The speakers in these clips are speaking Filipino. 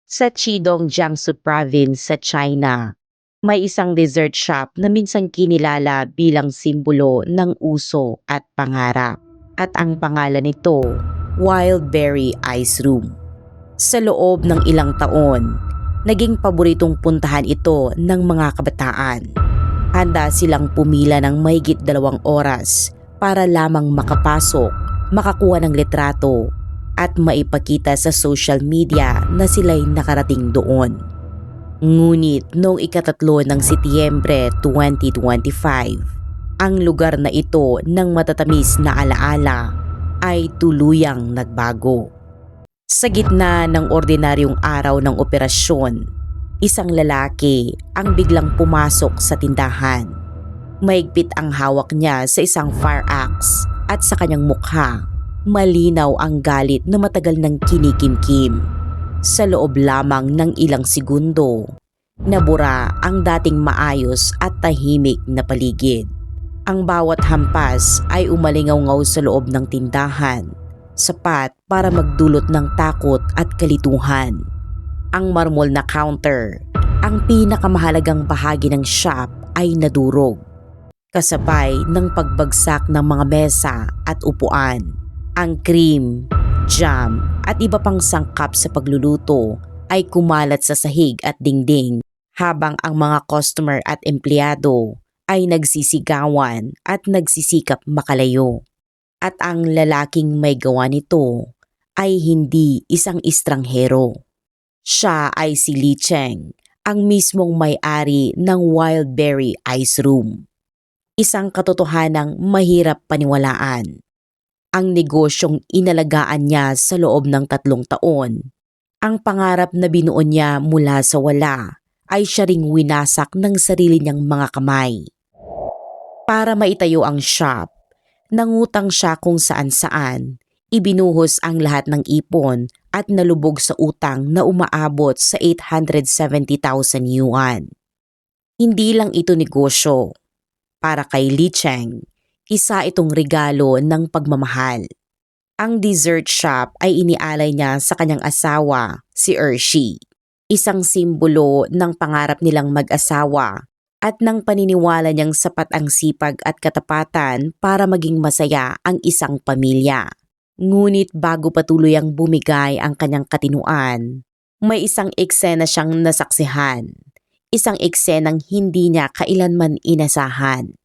Sa Chidong, Jiangsu Province sa China, may isang dessert shop na minsan kinilala bilang simbolo ng uso at pangarap. At ang pangalan nito, Wild Berry Ice Room. Sa loob ng ilang taon, naging paboritong puntahan ito ng mga kabataan. Handa silang pumila ng mahigit 2 oras para lamang makapasok, makakuha ng litrato at maipakita sa social media na sila'y nakarating doon. Ngunit noong ika-3 ng Setyembre 2025, ang lugar na ito ng matatamis na alaala ay tuluyang nagbago. Sa gitna ng ordinaryong araw ng operasyon, isang lalaki ang biglang pumasok sa tindahan. Mahigpit ang hawak niya sa isang fire axe at sa kanyang mukha, malinaw ang galit na matagal nang kinikimkim. Sa loob lamang ng ilang segundo, nabura ang dating maayos at tahimik na paligid. Ang bawat hampas ay umalingaw-ngaw sa loob ng tindahan, sapat para magdulot ng takot at kalituhan. Ang marmol na counter, ang pinakamahalagang bahagi ng shop, ay nadurog. Kasabay ng pagbagsak ng mga mesa at upuan. Ang cream, jam at iba pang sangkap sa pagluluto ay kumalat sa sahig at dingding habang ang mga customer at empleyado ay nagsisigawan at nagsisikap makalayo. At ang lalaking may gawa nito ay hindi isang estranghero. Siya ay si Li Cheng, ang mismong may-ari ng Wild Berry Ice Room. Isang katotohanang mahirap paniwalaan. Ang negosyong inalagaan niya sa loob ng 3 taon, ang pangarap na binuo niya mula sa wala, ay siya ring winasak ng sarili niyang mga kamay. Para maitayo ang shop, nangutang siya kung saan-saan, ibinuhos ang lahat ng ipon at nalubog sa utang na umaabot sa 870,000 yuan. Hindi lang ito negosyo. Para kay Li Cheng, isa itong regalo ng pagmamahal. Ang dessert shop ay inialay niya sa kanyang asawa, si Ershi. Isang simbolo ng pangarap nilang mag-asawa at ng paniniwala niyang sapat ang sipag at katapatan para maging masaya ang isang pamilya. Ngunit bago patuloy ang bumigay ang kanyang katinuan, may isang eksena siyang nasaksihan. Isang eksenang hindi niya kailanman inasahan.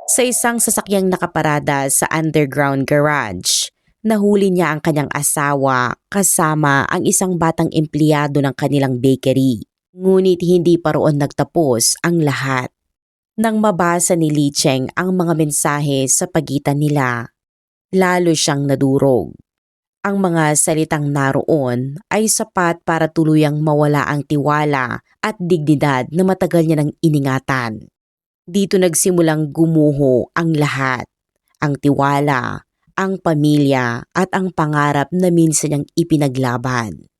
Sa isang sasakyang nakaparada sa underground garage, nahuli niya ang kanyang asawa kasama ang isang batang empleyado ng kanilang bakery. Ngunit hindi pa roon nagtapos ang lahat. Nang mabasa ni Li Cheng ang mga mensahe sa pagitan nila, lalo siyang nadurog. Ang mga salitang naroon ay sapat para tuluyang mawala ang tiwala at dignidad na matagal niya nang iningatan. Dito nagsimulang gumuho ang lahat, ang tiwala, ang pamilya at ang pangarap na minsan niyang ipinaglaban.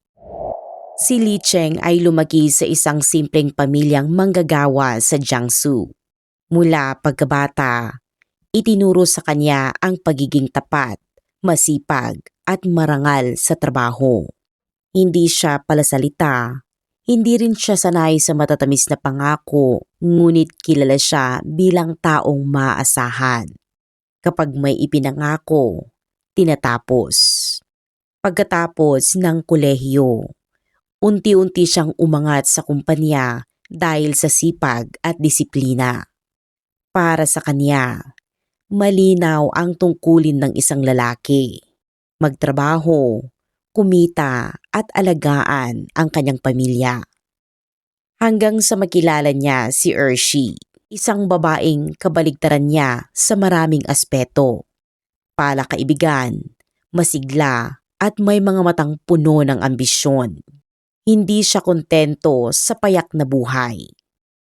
Si Li Cheng ay lumaki sa isang simpleng pamilyang manggagawa sa Jiangsu. Mula pagkabata, itinuro sa kanya ang pagiging tapat, masipag at marangal sa trabaho. Hindi siya palasalita, hindi rin siya sanay sa matatamis na pangako, ngunit kilala siya bilang taong maaasahan. Kapag may ipinangako, tinatapos. Pagkatapos ng kolehiyo, unti-unti siyang umangat sa kumpanya dahil sa sipag at disiplina. Para sa kanya, malinaw ang tungkulin ng isang lalaki. Magtrabaho, kumita at alagaan ang kanyang pamilya. Hanggang sa makilala niya si Ershi, isang babaeng kabaligtaran niya sa maraming aspeto. Palakaibigan, masigla at may mga matang puno ng ambisyon. Hindi siya kontento sa payak na buhay.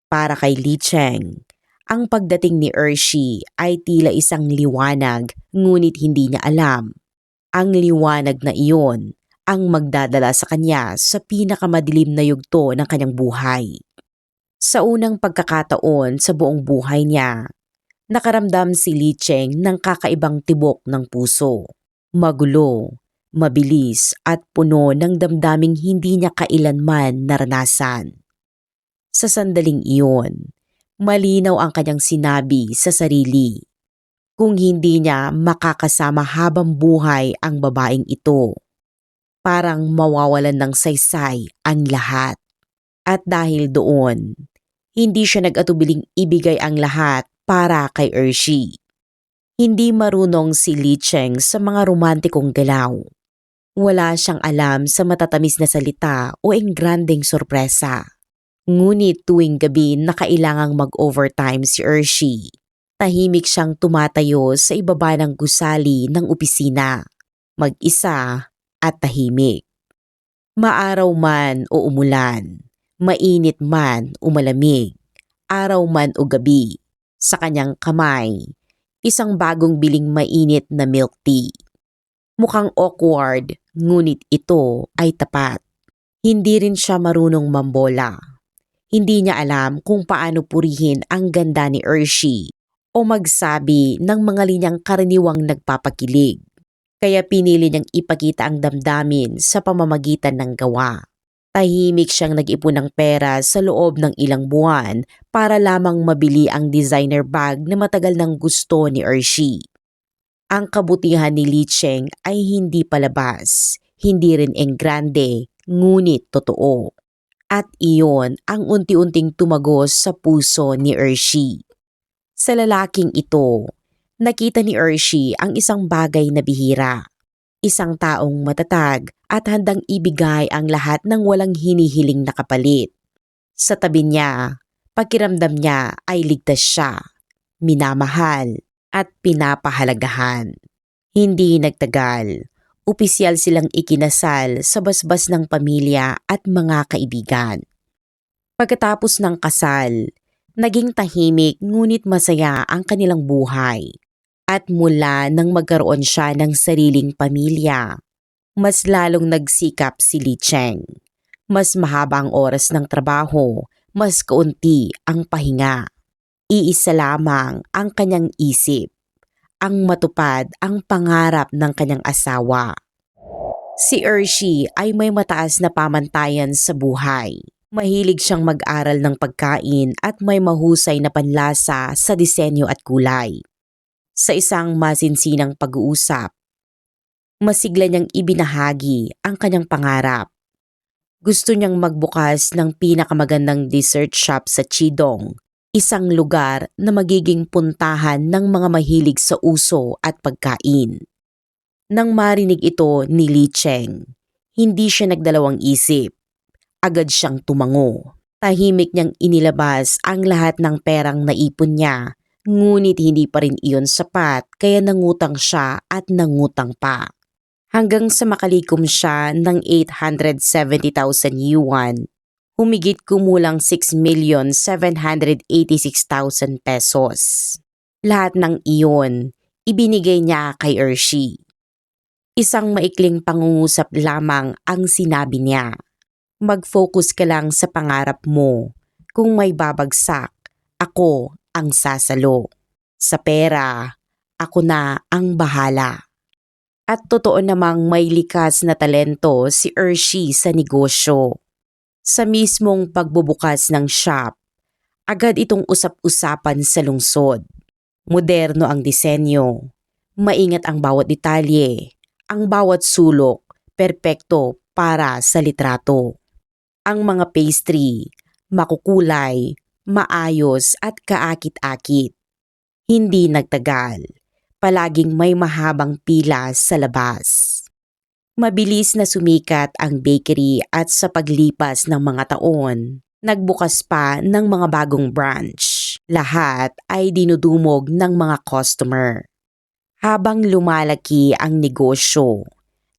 Para kay Li Cheng, ang pagdating ni Ershi ay tila isang liwanag ngunit hindi niya alam. Ang liwanag na iyon ang magdadala sa kanya sa pinakamadilim na yugto ng kanyang buhay. Sa unang pagkakataon sa buong buhay niya, nakaramdam si Li Cheng ng kakaibang tibok ng puso. Magulo, mabilis at puno ng damdaming hindi niya kailanman naranasan. Sa sandaling iyon, malinaw ang kanyang sinabi sa sarili. Kung hindi niya makakasama habang buhay ang babaeng ito, parang mawawalan ng saysay ang lahat. At dahil doon, hindi siya nag-atubiling ibigay ang lahat para kay Ershi. Hindi marunong si Li Cheng sa mga romantikong galaw. Wala siyang alam sa matatamis na salita o engrandeng sorpresa. Ngunit tuwing gabi na kailangang mag-overtime si Ershi, tahimik siyang tumatayo sa ibaba ng gusali ng opisina, mag-isa at tahimik. Maaraw man o umulan, mainit man o malamig, araw man o gabi, sa kanyang kamay, isang bagong biling mainit na milk tea. Mukhang awkward, ngunit ito ay tapat. Hindi rin siya marunong mambola. Hindi niya alam kung paano purihin ang ganda ni Ershi o magsabi ng mga linyang karaniwang nagpapakilig. Kaya pinili niyang ipakita ang damdamin sa pamamagitan ng gawa. Tahimik siyang nag-ipon ng pera sa loob ng ilang buwan para lamang mabili ang designer bag na matagal nang gusto ni Ershi. Ang kabutihan ni Li Cheng ay hindi palabas, hindi rin engrande, ngunit totoo. At iyon ang unti-unting tumagos sa puso ni Ershi. Sa lalaking ito, nakita ni Ershi ang isang bagay na bihira. Isang taong matatag at handang ibigay ang lahat ng walang hinihiling na kapalit. Sa tabi niya, pakiramdam niya ay ligtas siya, minamahal at pinapahalagahan. Hindi nagtagal. Opisyal silang ikinasal sa basbas ng pamilya at mga kaibigan. Pagkatapos ng kasal, naging tahimik ngunit masaya ang kanilang buhay. At mula nang magkaroon siya ng sariling pamilya, mas lalong nagsikap si Li Cheng. Mas mahaba ang oras ng trabaho, mas kaunti ang pahinga. Iisa lamang ang kanyang isip. Ang matupad ang pangarap ng kanyang asawa. Si Ershi ay may mataas na pamantayan sa buhay. Mahilig siyang mag-aral ng pagkain at may mahusay na panlasa sa disenyo at kulay. Sa isang masinsinang pag-uusap, masigla niyang ibinahagi ang kanyang pangarap. Gusto niyang magbukas ng pinakamagandang dessert shop sa Chidong, isang lugar na magiging puntahan ng mga mahilig sa uso at pagkain. Nang marinig ito ni Li Cheng, hindi siya nagdalawang isip. Agad siyang tumango. Tahimik niyang inilabas ang lahat ng perang naipon niya, ngunit hindi pa rin iyon sapat kaya nangutang siya at nangutang pa. Hanggang sa makalikom siya ng 870,000 yuan, humigit kumulang 6,786,000 pesos. Lahat ng iyon, ibinigay niya kay Ershi. Isang maikling pangungusap lamang ang sinabi niya. Mag-focus ka lang sa pangarap mo. Kung may babagsak, ako ang sasalo. Sa pera, ako na ang bahala. At totoo namang may likas na talento si Ershi sa negosyo. Sa mismong pagbubukas ng shop, agad itong usap-usapan sa lungsod. Moderno ang disenyo, maingat ang bawat detalye, ang bawat sulok, perpekto para sa litrato. Ang mga pastry, makukulay, maayos at kaakit-akit. Hindi nagtagal, palaging may mahabang pila sa labas. Mabilis na sumikat ang bakery at sa paglipas ng mga taon, nagbukas pa ng mga bagong branch. Lahat ay dinudumog ng mga customer. Habang lumalaki ang negosyo,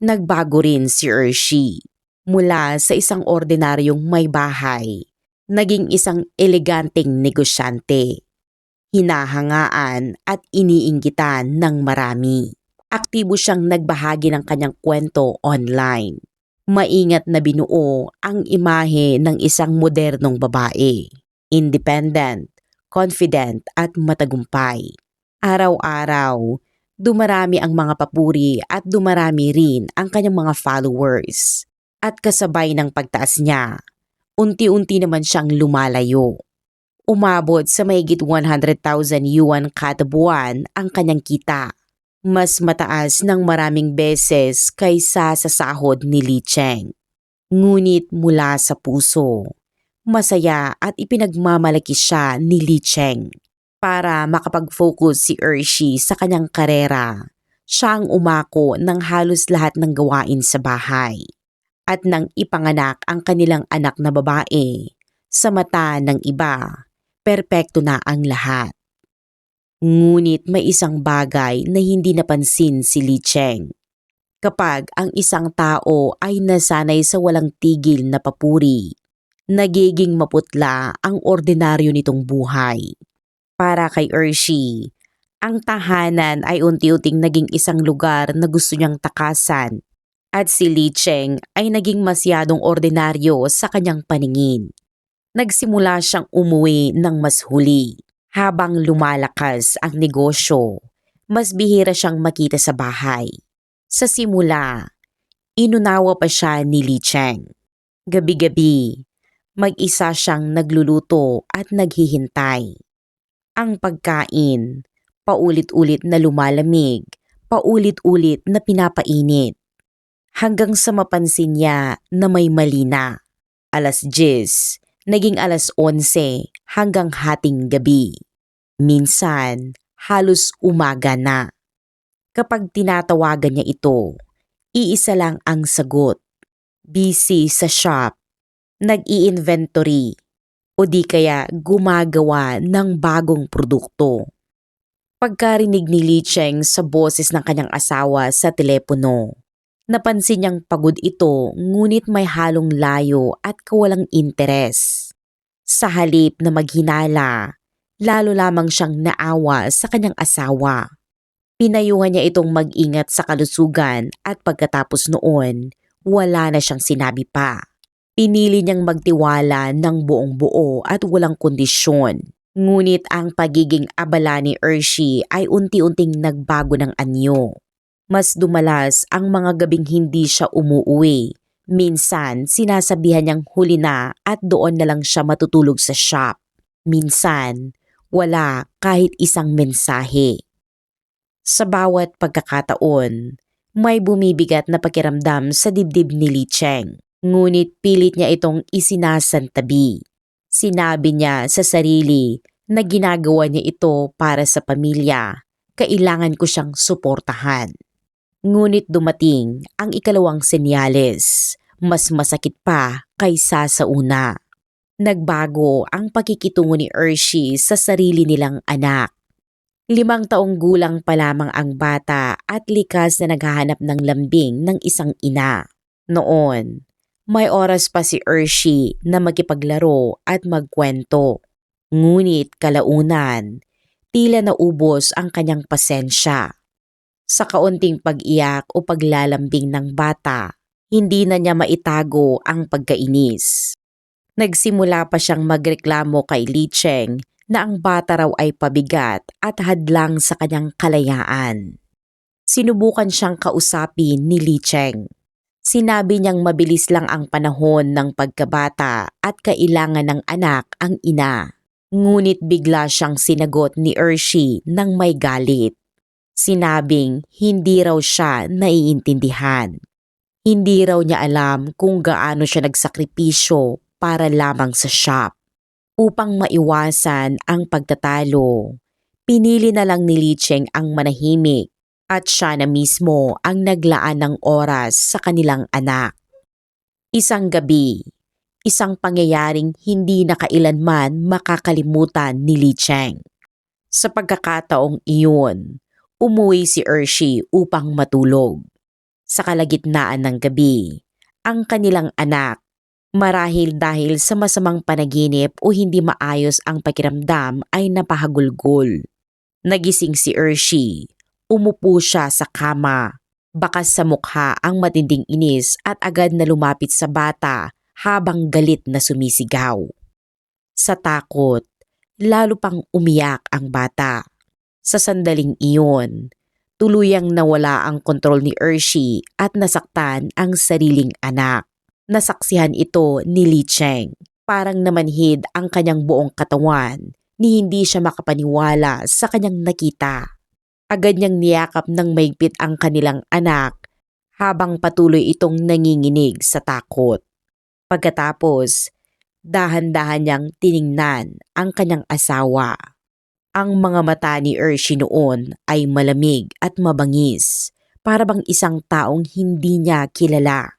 nagbago rin si Ershi. Mula sa isang ordinaryong may bahay, naging isang eleganteng negosyante. Hinahangaan at iniinggitan ng marami. Aktibo siyang nagbahagi ng kanyang kwento online. Maingat na binuo ang imahe ng isang modernong babae. Independent, confident at matagumpay. Araw-araw, Dumarami ang mga papuri at dumarami rin ang kanyang mga followers. At kasabay ng pagtaas niya, unti-unti naman siyang lumalayo. Umabot sa mahigit 100,000 yuan kada buwan ang kanyang kita. Mas mataas ng maraming beses kaysa sa sahod ni Li Cheng. Ngunit mula sa puso, masaya at ipinagmamalaki siya ni Li Cheng. Para makapag-focus si Ershi sa kanyang karera, siya ang umako ng halos lahat ng gawain sa bahay. At nang ipanganak ang kanilang anak na babae, sa mata ng iba, perpekto na ang lahat. Ngunit may isang bagay na hindi napansin si Li Cheng. Kapag ang isang tao ay nasanay sa walang tigil na papuri, nagiging maputla ang ordinaryo nitong buhay. Para kay Ershi, ang tahanan ay unti-unting naging isang lugar na gusto niyang takasan at si Li Cheng ay naging masyadong ordinaryo sa kanyang paningin. Nagsimula siyang umuwi ng mas huli. Habang lumalakas ang negosyo, mas bihira siyang makita sa bahay. Sa simula, inunawa pa siya ni Li Cheng. Gabi-gabi, mag-isa siyang nagluluto at naghihintay. Ang pagkain, paulit-ulit na lumalamig, paulit-ulit na pinapainit. Hanggang sa mapansin niya na may mali na. 10:00, naging 11:00 hanggang hating gabi. Minsan, halos umaga na. Kapag tinatawagan niya ito, iisa lang ang sagot. Busy sa shop, nag-i-inventory, o di kaya gumagawa ng bagong produkto. Pagkarinig ni Li Cheng sa boses ng kanyang asawa sa telepono, napansin niyang pagod ito ngunit may halong layo at kawalang interes. Sa halip na maghinala, lalo lamang siyang naawa sa kanyang asawa. Pinayuhan niya itong mag-ingat sa kalusugan at pagkatapos noon, wala na siyang sinabi pa. Pinili niyang magtiwala ng buong buo at walang kondisyon. Ngunit ang pagiging abala ni Ershi ay unti-unting nagbago ng anyo. Mas dumalas ang mga gabing hindi siya umuuwi. Minsan, sinasabihan niyang huli na at doon na lang siya matutulog sa shop. Minsan, wala kahit isang mensahe. Sa bawat pagkakataon, may bumibigat na pakiramdam sa dibdib ni Li Cheng. Ngunit pilit niya itong isinasantabi. Sinabi niya sa sarili na ginagawa niya ito para sa pamilya. Kailangan ko siyang suportahan. Ngunit dumating ang ikalawang senyales. Mas masakit pa kaysa sa una. Nagbago ang pakikitungo ni Ershi sa sarili nilang anak. 5 taong gulang pa lamang ang bata at likas na naghahanap ng lambing ng isang ina. Noon, may oras pa si Ershi na makipaglaro at magkwento. Ngunit kalaunan, tila naubos ang kanyang pasensya. Sa kaunting pag-iyak o paglalambing ng bata, hindi na niya maitago ang pagkainis. Nagsimula pa siyang magreklamo kay Li Cheng na ang bata raw ay pabigat at hadlang sa kanyang kalayaan. Sinubukan siyang kausapin ni Li Cheng. Sinabi niyang mabilis lang ang panahon ng pagkabata at kailangan ng anak ang ina. Ngunit bigla siyang sinagot ni Ershi nang may galit. Sinabing hindi raw siya naiintindihan. Hindi raw niya alam kung gaano siya nagsakripisyo para lamang sa shop. Upang maiwasan ang pagtatalo, pinili na lang ni Li Cheng ang manahimik. At siya na mismo ang naglaan ng oras sa kanilang anak. Isang gabi, isang pangyayaring hindi na kailanman makakalimutan ni Li Cheng. Sa pagkakataong iyon, umuwi si Ershi upang matulog. Sa kalagitnaan ng gabi, ang kanilang anak, marahil dahil sa masamang panaginip o hindi maayos ang pakiramdam ay napahagulgol. Nagising si Ershi. Umupo siya sa kama, bakas sa mukha ang matinding inis at agad na lumapit sa bata habang galit na sumisigaw. Sa takot, lalo pang umiyak ang bata. Sa sandaling iyon, Tuluyang nawala ang kontrol ni Ershi at nasaktan ang sariling anak. Nasaksihan ito ni Li Cheng. Parang namanhid ang kanyang buong katawan ni hindi siya makapaniwala sa kanyang nakita. Agad niyang niyakap ng maigpit ang kanilang anak habang patuloy itong nanginginig sa takot. Pagkatapos, dahan-dahan niyang tiningnan ang kanyang asawa. Ang mga mata ni Ershi noon ay malamig at mabangis, para bang isang taong hindi niya kilala.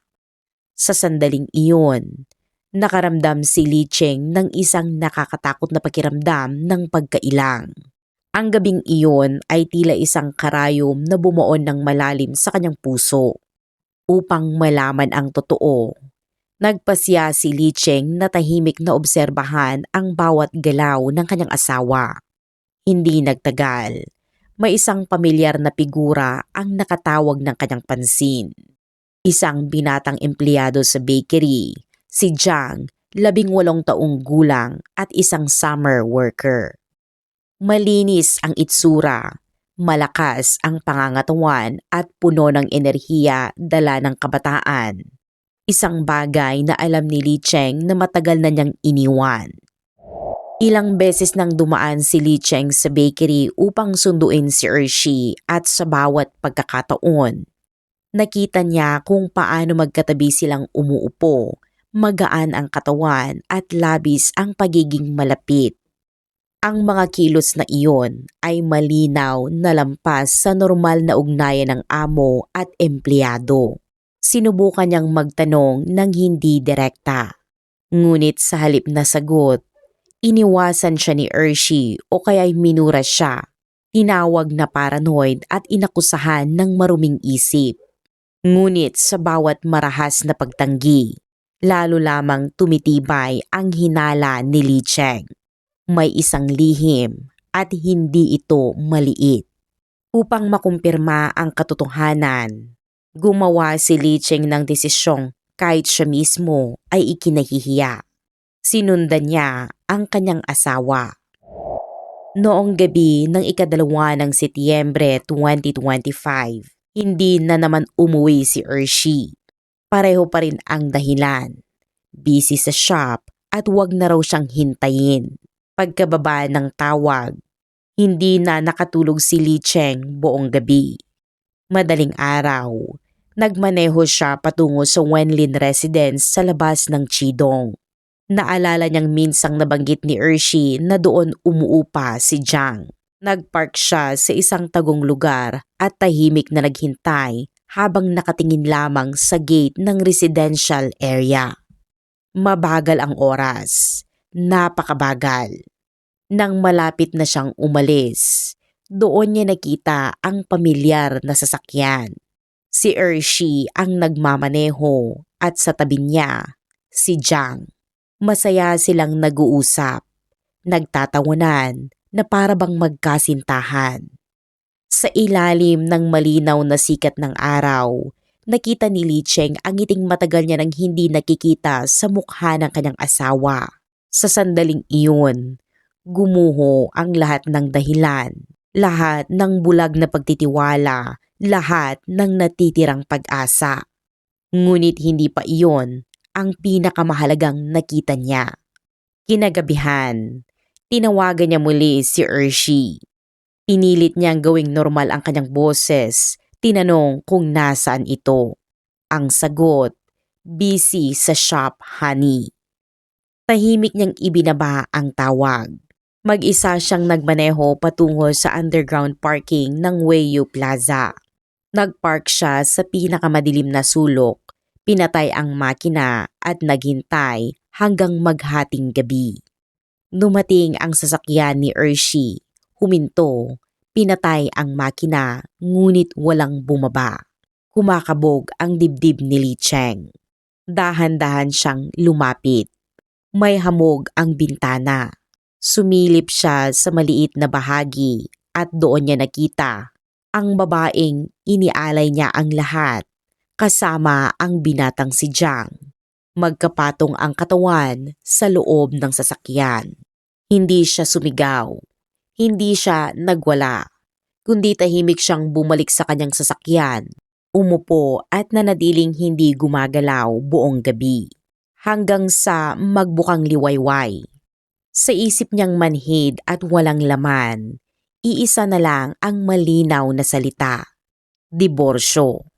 Sa sandaling iyon, nakaramdam si Li Cheng ng isang nakakatakot na pakiramdam ng pagkailang. Ang gabing iyon ay tila isang karayom na bumuon ng malalim sa kanyang puso. Upang malaman ang totoo, nagpasya si Li Cheng na tahimik na obserbahan ang bawat galaw ng kanyang asawa. Hindi nagtagal, may isang pamilyar na figura ang nakatawag ng kanyang pansin. Isang binatang empleyado sa bakery, si Jiang, 18 taong gulang at isang summer worker. Malinis ang itsura, malakas ang pangangatawan at puno ng enerhiya dala ng kabataan. Isang bagay na alam ni Li Cheng na matagal na niyang iniwan. Ilang beses nang dumaan si Li Cheng sa bakery upang sunduin si Ershi at sa bawat pagkakataon, nakita niya kung paano magkatabi silang umuupo, magaan ang katawan at labis ang pagiging malapit. Ang mga kilos na iyon ay malinaw na lampas sa normal na ugnayan ng amo at empleyado. Sinubukan niyang magtanong ng hindi direkta. Ngunit sa halip na sagot, iniwasan siya ni Ershi o kaya'y minura siya, tinawag na paranoid at inakusahan ng maruming isip. Ngunit sa bawat marahas na pagtanggi, lalo lamang tumitibay ang hinala ni Li Cheng. May isang lihim at hindi ito maliit. Upang makumpirma ang katotohanan, gumawa si Li Cheng ng desisyong kahit siya mismo ay ikinahihiya. Sinundan niya ang kanyang asawa. Noong gabi ng ika-2 ng Setyembre 2025, hindi na naman umuwi si Ershi. Pareho pa rin ang dahilan. Busy sa shop at wag na raw siyang hintayin. Pagkababa ng tawag, hindi na nakatulog si Li Cheng buong gabi. Madaling araw, nagmaneho siya patungo sa Wenlin residence sa labas ng Chidong. Naalala niyang minsang nabanggit ni Ershi na doon umuupa si Jiang. Nagpark siya sa isang tagong lugar at tahimik na naghintay habang nakatingin lamang sa gate ng residential area. Mabagal ang oras. Napakabagal. Nang malapit na siyang umalis, doon niya nakita ang pamilyar na sasakyan. Si Ershi ang nagmamaneho at sa tabi niya, si Jiang. Masaya silang nag-uusap, nagtatawanan na para bang magkasintahan. Sa ilalim ng malinaw na sikat ng araw, nakita ni Li Cheng ang ngiting matagal niya nang hindi nakikita sa mukha ng kanyang asawa. Sa sandaling iyon, gumuho ang lahat ng dahilan, lahat ng bulag na pagtitiwala, lahat ng natitirang pag-asa. Ngunit hindi pa iyon ang pinakamahalagang nakita niya. Kinagabihan, tinawagan niya muli si Ershi. Pinilit niyang gawing normal ang kanyang boses, tinanong kung nasaan ito. Ang sagot, busy sa shop, honey. Tahimik niyang ibinaba ang tawag. Mag-isa siyang nagmaneho patungo sa underground parking ng Weiyu Plaza. Nagpark siya sa pinakamadilim na sulok, pinatay ang makina at naghintay hanggang maghating gabi. Dumating ang sasakyan ni Ershi, huminto, pinatay ang makina ngunit walang bumaba. Kumakabog ang dibdib ni Li Cheng. Dahan-dahan siyang lumapit. May hamog ang bintana. Sumilip siya sa maliit na bahagi at doon niya nakita ang babaeng inialay niya ang lahat, kasama ang binatang si Jiang. Magkapatong ang katawan sa loob ng sasakyan. Hindi siya sumigaw. Hindi siya nagwala. kundi tahimik siyang bumalik sa kanyang sasakyan. Umupo at nanatiling hindi gumagalaw buong gabi hanggang sa magbukang liwayway. Sa isip niyang manhid at walang laman, iisa na lang ang malinaw na salita: diborsyo.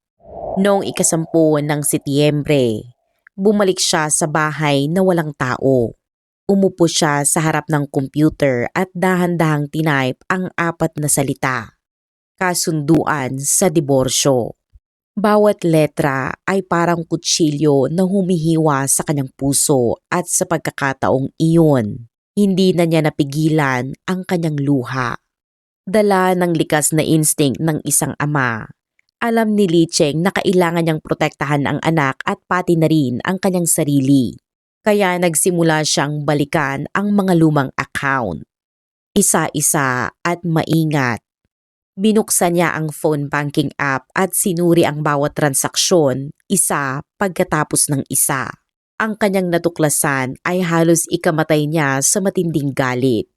Noong 10 ng Setyembre, bumalik siya sa bahay na walang tao. Umupo siya sa harap ng computer at dahan-dahang tinype ang 4 na salita: kasunduan sa diborsyo. Bawat letra ay parang kutsilyo na humihiwa sa kanyang puso at sa pagkakataong iyon, hindi na niya napigilan ang kanyang luha. Dala ng likas na instinct ng isang ama, alam ni Lee Cheng na kailangan niyang protektahan ang anak at pati na rin ang kanyang sarili. Kaya nagsimula siyang balikan ang mga lumang account. Isa-isa at maingat. Binuksan niya ang phone banking app at sinuri ang bawat transaksyon, isa pagkatapos ng isa. Ang kanyang natuklasan ay halos ikamatay niya sa matinding galit.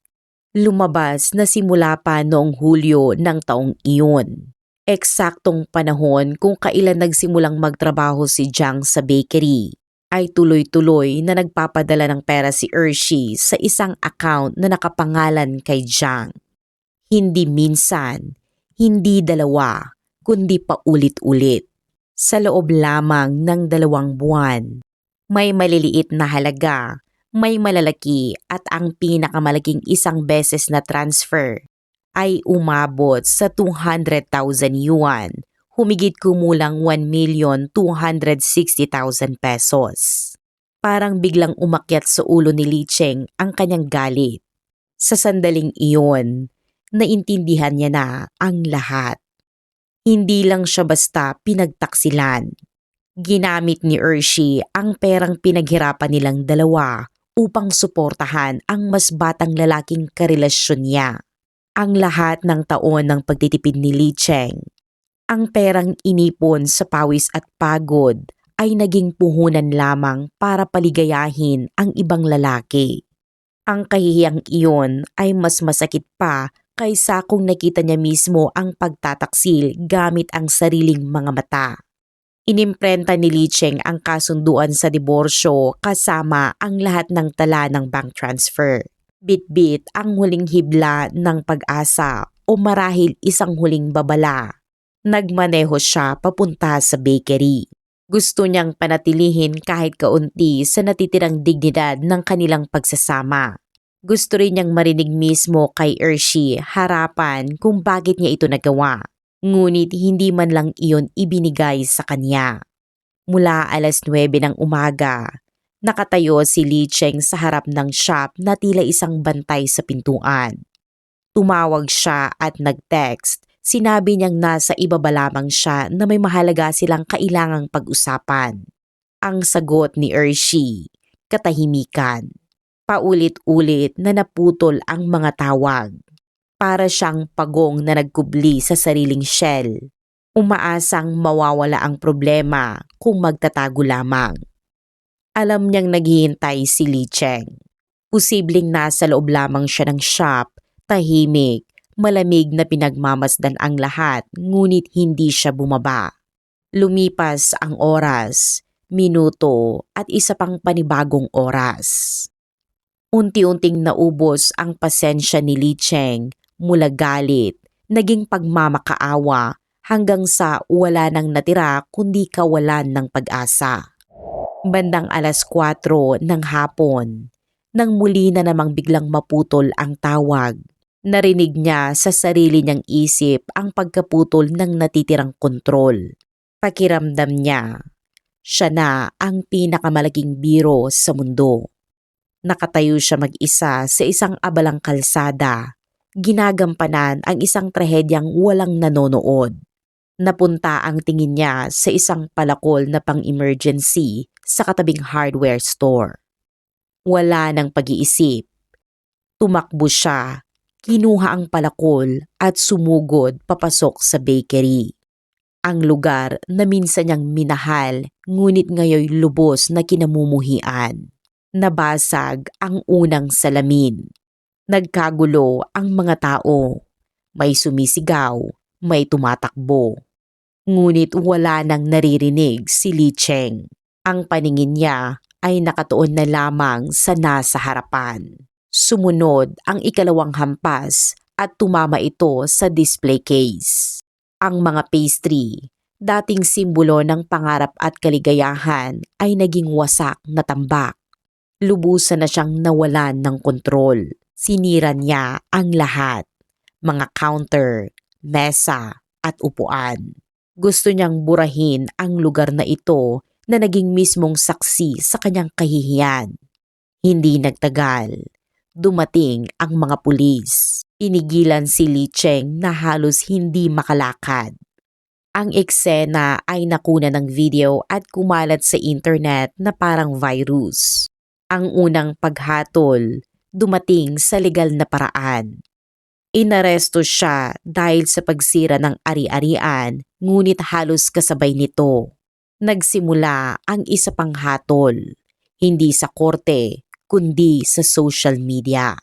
Lumabas na simula pa noong Hulyo ng taong iyon. Eksaktong panahon kung kailan nagsimulang magtrabaho si Jiang sa bakery, ay tuloy-tuloy na nagpapadala ng pera si Hershey sa isang account na nakapangalan kay Jiang. Hindi minsan, hindi dalawa, kundi paulit-ulit. Sa loob lamang ng 2 buwan, may maliliit na halaga, may malalaki at ang pinakamalaking isang beses na transfer ay umabot sa 200,000 yuan, humigit kumulang 1,260,000 pesos. Parang biglang umakyat sa ulo ni Lee Cheng ang kanyang galit. Sa sandaling iyon, naintindihan niya na ang lahat. Hindi lang siya basta pinagtaksilan. Ginamit ni Hershey ang perang pinaghirapan nilang dalawa upang suportahan ang mas batang lalaking karelasyon niya. Ang lahat ng taon ng pagtitipid ni Lee Cheng, ang perang inipon sa pawis at pagod ay naging puhunan lamang para paligayahin ang ibang lalaki. Ang kahihiyang iyon ay mas masakit pa kaysa kung nakita niya mismo ang pagtataksil gamit ang sariling mga mata. Inimprenta ni Lee Cheng ang kasunduan sa diborsyo kasama ang lahat ng tala ng bank transfer. Bit-bit ang huling hibla ng pag-asa o marahil isang huling babala. Nagmaneho siya papunta sa bakery. Gusto niyang panatilihin kahit kaunti sa natitirang dignidad ng kanilang pagsasama. Gusto rin niyang marinig mismo kay Hershey harapan kung bakit niya ito nagawa. Ngunit hindi man lang iyon ibinigay sa kanya. Mula 9:00 ng umaga, nakatayo si Lee Cheng sa harap ng shop na tila isang bantay sa pintuan. Tumawag siya at nag-text. Sinabi niyang nasa ibaba lamang siya na may mahalaga silang kailangang pag-usapan. Ang sagot ni Hershey, katahimikan. Paulit-ulit na naputol ang mga tawag. Para siyang pagong na nagkubli sa sariling shell. Umaasang mawawala ang problema kung magtatago lamang. Alam niyang naghihintay si Lee Cheng. Posibleng nasa loob lamang siya ng shop, tahimik, malamig na pinagmamasdan ang lahat ngunit hindi siya bumaba. Lumipas ang oras, minuto at isa pang panibagong oras. Unti-unting naubos ang pasensya ni Lee Cheng mula galit, naging pagmamakaawa hanggang sa wala nang natira kundi kawalan ng pag-asa. Bandang 4:00 ng hapon, nang muli na namang biglang maputol ang tawag, narinig niya sa sarili niyang isip ang pagkaputol ng natitirang kontrol. Pakiramdam niya, siya na ang pinakamalaking biro sa mundo. Nakatayo siya mag-isa sa isang abalang kalsada, ginagampanan ang isang trahedyang walang nanonood. Napunta ang tingin niya sa isang palakol na pang-emergency sa katabing hardware store. Wala ng pag-iisip. Tumakbo siya, kinuha ang palakol at sumugod papasok sa bakery. Ang lugar na minsan niyang minahal ngunit ngayoy lubos na kinamumuhian. Nabasag ang unang salamin. Nagkagulo ang mga tao. May sumisigaw, may tumatakbo. Ngunit wala nang naririnig si Li Cheng. Ang paningin niya ay nakatuon na lamang sa nasa harapan. Sumunod ang ikalawang hampas at tumama ito sa display case. Ang mga pastry, dating simbolo ng pangarap at kaligayahan, ay naging wasak na tambak. Lubusan na siyang nawalan ng kontrol. Sinira niya ang lahat. Mga counter, mesa at upuan. Gusto niyang burahin ang lugar na ito na naging mismong saksi sa kanyang kahihiyan. Hindi nagtagal. Dumating ang mga pulis. Inigilan si Li Cheng na halos hindi makalakad. Ang eksena ay nakuna ng video at kumalat sa internet na parang virus. Ang unang paghatol, dumating sa legal na paraan. Inaresto siya dahil sa pagsira ng ari-arian, ngunit halos kasabay nito. Nagsimula ang isa pang hatol, hindi sa korte, kundi sa social media.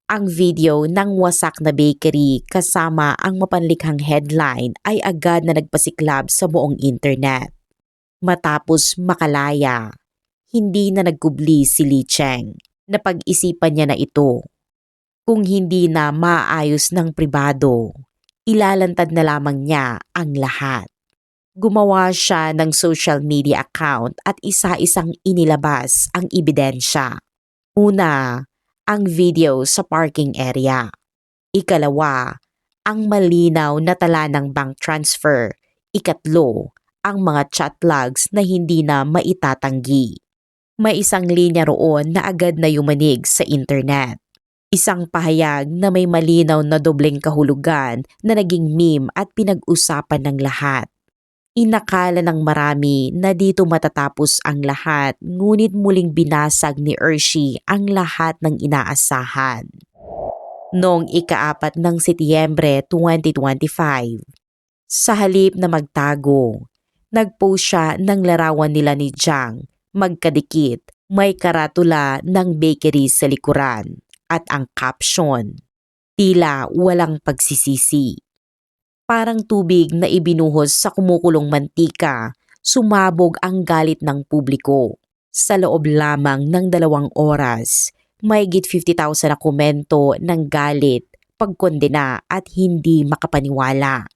Ang video ng wasak na bakery kasama ang mapanlikhang headline ay agad na nagpasiklab sa buong internet. Matapos makalaya, hindi na nagkubli si Li Cheng. Napag-isipan niya na ito. Kung hindi na maayos ng pribado, ilalantad na lamang niya ang lahat. Gumawa siya ng social media account at isa-isang inilabas ang ebidensya. Una, ang video sa parking area. Ikalawa, ang malinaw na tala ng bank transfer. Ikatlo, ang mga chat logs na hindi na maitatanggi. May isang linya roon na agad na yumanig sa internet. Isang pahayag na may malinaw na dobleng kahulugan na naging meme at pinag-usapan ng lahat. Inakala ng marami na dito matatapos ang lahat, ngunit muling binasag ni Hershey ang lahat ng inaasahan. Noong ika-4 ng Setyembre 2025, sa halip na magtago, nagpost siya ng larawan nila ni Jiang, magkadikit, may karatula ng bakery sa likuran, at ang caption, tila walang pagsisisi. Parang tubig na ibinuhos sa kumukulong mantika, sumabog ang galit ng publiko. Sa loob lamang ng 2 oras, mahigit 50,000 na komento ng galit, pagkondena at hindi makapaniwala.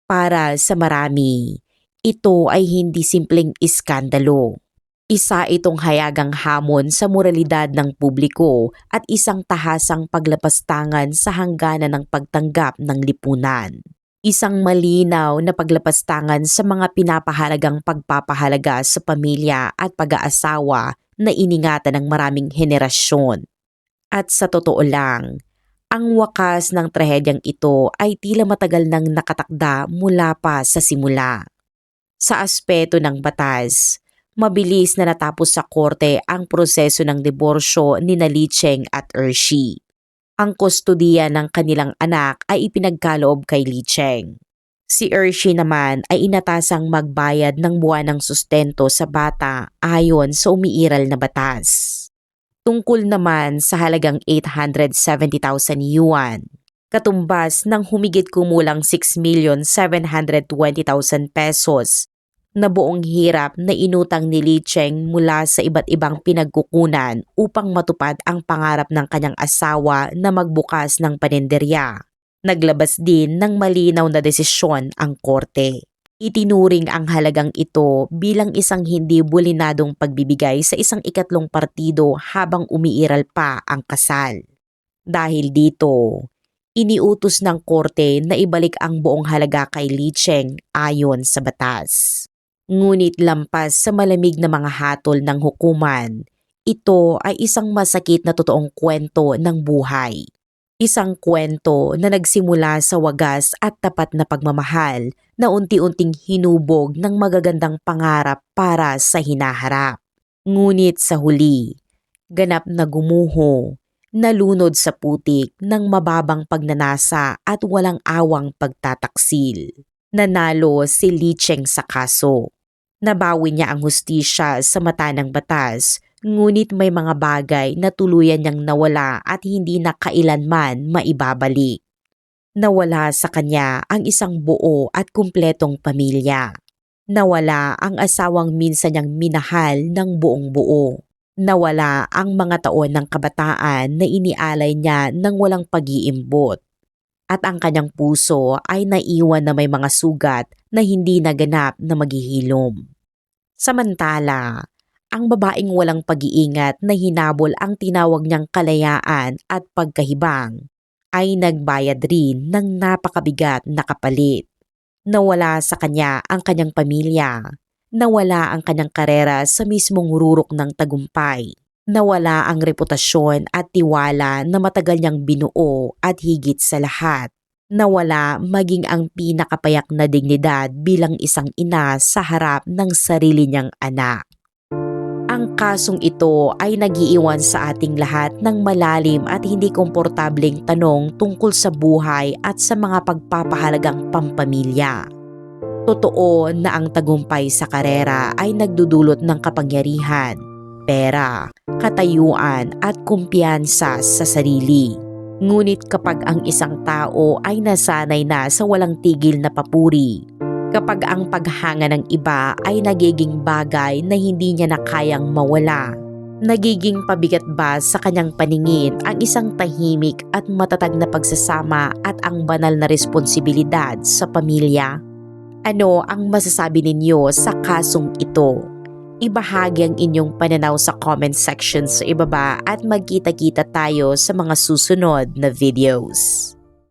Para sa marami, ito ay hindi simpleng iskandalo. Isa itong hayagang hamon sa moralidad ng publiko at isang tahasang paglapastangan sa hangganan ng pagtanggap ng lipunan. Isang malinaw na paglapastangan sa mga pinapahalagang pagpapahalaga sa pamilya at pag-aasawa na iningatan ng maraming henerasyon. At sa totoo lang, ang wakas ng trahedyang ito ay tila matagal nang nakatakda mula pa sa simula. Sa aspeto ng batas, mabilis na natapos sa korte ang proseso ng diborsyo ni Li Cheng at Hershey. Ang kustodiya ng kanilang anak ay ipinagkaloob kay Li Cheng. Si Hershey naman ay inatasang magbayad ng buwanang sustento sa bata ayon sa umiiral na batas. Tungkol naman sa halagang 870,000 yuan, katumbas ng humigit kumulang 6,720,000 pesos na buong hirap na inutang ni Li Cheng mula sa iba't ibang pinagkukunan upang matupad ang pangarap ng kanyang asawa na magbukas ng paninderya. Naglabas din ng malinaw na desisyon ang korte. Itinuring ang halagang ito bilang isang hindi bulinadong pagbibigay sa isang ikatlong partido habang umiiral pa ang kasal. Dahil dito, iniutos ng korte na ibalik ang buong halaga kay Li Cheng ayon sa batas. Ngunit lampas sa malamig na mga hatol ng hukuman, ito ay isang masakit na totoong kwento ng buhay. Isang kwento na nagsimula sa wagas at tapat na pagmamahal na unti-unting hinubog ng magagandang pangarap para sa hinaharap. Ngunit sa huli, ganap na gumuho, nalunod sa putik ng mababang pagnanasa at walang awang pagtataksil. Nanalo si Li Cheng sa kaso. Nabawi niya ang hustisya sa mata ng batas, ngunit may mga bagay na tuluyan niyang nawala at hindi na kailanman maibabalik. Nawala sa kanya ang isang buo at kumpletong pamilya. Nawala ang asawang minsan niyang minahal ng buong buo. Nawala ang mga taon ng kabataan na inialay niya ng walang pag-iimbot. At ang kanyang puso ay naiwan na may mga sugat na hindi naganap na maghihilom. Samantala, ang babaeng walang pag-iingat na hinabol ang tinawag niyang kalayaan at pagkahibang ay nagbayad rin ng napakabigat na kapalit. Nawala sa kanya ang kanyang pamilya. Nawala ang kanyang karera sa mismong rurok ng tagumpay. Nawala ang reputasyon at tiwala na matagal niyang binuo at higit sa lahat. Nawala maging ang pinakapayak na dignidad bilang isang ina sa harap ng sarili niyang anak. Ang kasong ito ay nagiiwan sa ating lahat ng malalim at hindi komportableng tanong tungkol sa buhay at sa mga pagpapahalagang pampamilya. Totoo na ang tagumpay sa karera ay nagdudulot ng kapangyarihan, pera, katayuan at kumpiyansa sa sarili. Ngunit kapag ang isang tao ay nasanay na sa walang tigil na papuri, kapag ang paghanga ng iba ay nagiging bagay na hindi niya na kayang mawala, nagiging pabigat ba sa kanyang paningin ang isang tahimik at matatag na pagsasama at ang banal na responsibilidad sa pamilya? Ano ang masasabi ninyo sa kasong ito? Ibahagi ang inyong pananaw sa comment section sa ibaba at magkita-kita tayo sa mga susunod na videos.